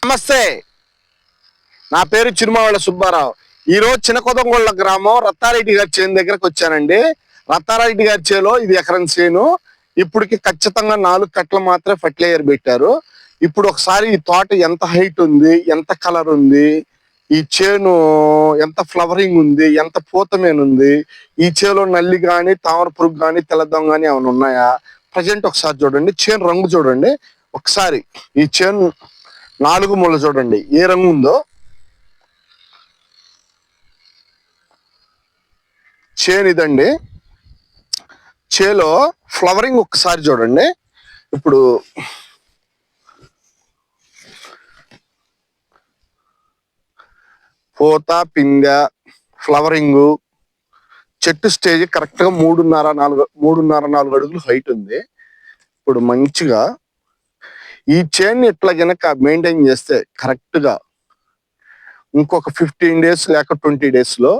నమస్తే, నా పేరు చిరుమావళ సుబ్బారావు. ఈ రోజు చిన్నకొదంగొళ్ళ గ్రామం రత్తారెడ్డి గారి చేను దగ్గరకు వచ్చానండి. రత్తారెడ్డి గారి చేలో ఇది ఎకరం చేను. ఇప్పటికి ఖచ్చితంగా 4 కట్టలు మాత్రమే ఫర్టిలైజర్ పెట్టారు. ఇప్పుడు ఒకసారి ఈ తోట ఎంత హైట్ ఉంది, ఎంత కలర్ ఉంది, ఈ చేను ఎంత ఫ్లవరింగ్ ఉంది, ఎంత పూతమేనుంది, ఈ చేలో నల్లి కానీ తామర పురుగు కానీ తెల్లదం కానీ ఏమైనా ఉన్నాయా ప్రజెంట్ ఒకసారి చూడండి. చేను రంగు చూడండి ఒకసారి. ఈ చేను 4 మూల చూడండి ఏ రంగు ఉందో. చేను ఇదండి. చేలో ఫ్లవరింగ్ ఒక్కసారి చూడండి. ఇప్పుడు పూత, పిందె, ఫ్లవరింగ్, చెట్టు స్టేజ్ కరెక్ట్ గా 3.5-4 అడుగులు హైట్ ఉంది. ఇప్పుడు మంచిగా ఈ చైన్ ఇట్లా గనక మెయింటైన్ చేస్తే కరెక్ట్ గా ఇంకొక 15 డేస్ లేక 20 డేస్ లో,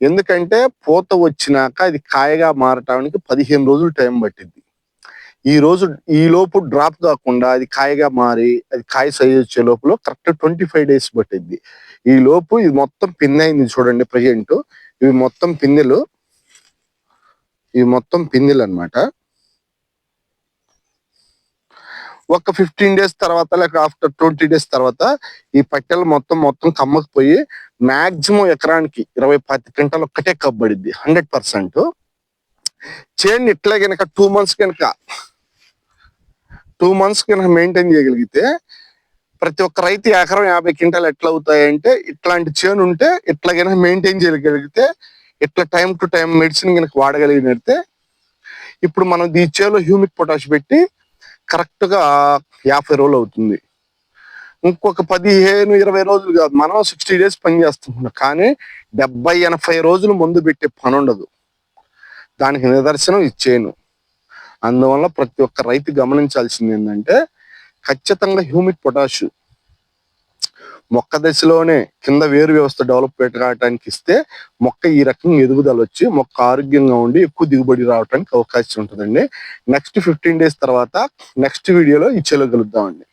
ఎందుకంటే పూత వచ్చినాక అది కాయగా మారటానికి 15 రోజులు టైం పట్టింది. ఈ లోపు డ్రాప్ కాకుండా అది కాయగా మారి అది కాయ సైజ్ వచ్చే లోపల కరెక్ట్ 25 డేస్ పట్టింది. ఈ లోపు ఇది మొత్తం పిన్ అయింది చూడండి. ప్రజెంట్ ఇవి మొత్తం పిందెలు అన్నమాట. ఒక 15 డేస్ తర్వాత లేక ఆఫ్టర్ 20 డేస్ తర్వాత ఈ పట్టెలు మొత్తం కమ్మకపోయి మాక్సిమం ఎకరానికి 20-25 క్వింటాలు ఒక్కటే కబ్బడిద్ది 100%. చేను ఇట్లా గనక 2 మంత్స్ కనుక మెయింటైన్ చేయగలిగితే ప్రతి ఒక్క రైతు ఎకరం 50 క్వింటాలు ఎట్లా అవుతాయంటే, ఇట్లాంటి చేను ఉంటే ఇట్లా గనక మెయింటైన్ చేయగలిగితే, ఇట్లా టైం టు టైం మెడిసిన్ కనుక వాడగలిగినట్టే, ఇప్పుడు మనం ఈ చేలో హ్యూమిక్ పొటాష్ పెట్టి కరెక్ట్ గా 50 రోజులు అవుతుంది. ఇంకొక 15-20 రోజులు కాదు, మనం 60 డేస్ పని చేస్తున్నాం. కానీ 70-80 రోజులు ముందు పెట్టే పని ఉండదు. దానికి నిదర్శనం ఈ చేను. అందువల్ల ప్రతి ఒక్క రైతు గమనించాల్సింది ఏంటంటే, ఖచ్చితంగా హ్యూమిక్ పొటాష్ మొక్క దశలోనే కింద వేరు వ్యవస్థ డెవలప్ కావడానికి ఇస్తే మొక్క ఈ రకంగా ఎదుగుదల వచ్చి మొక్క ఆరోగ్యంగా ఉండి ఎక్కువ దిగుబడి రావడానికి అవకాశం ఉంటుందండి. నెక్స్ట్ 15 డేస్ తర్వాత నెక్స్ట్ వీడియోలో ఈ చేలో కలుద్దామండి.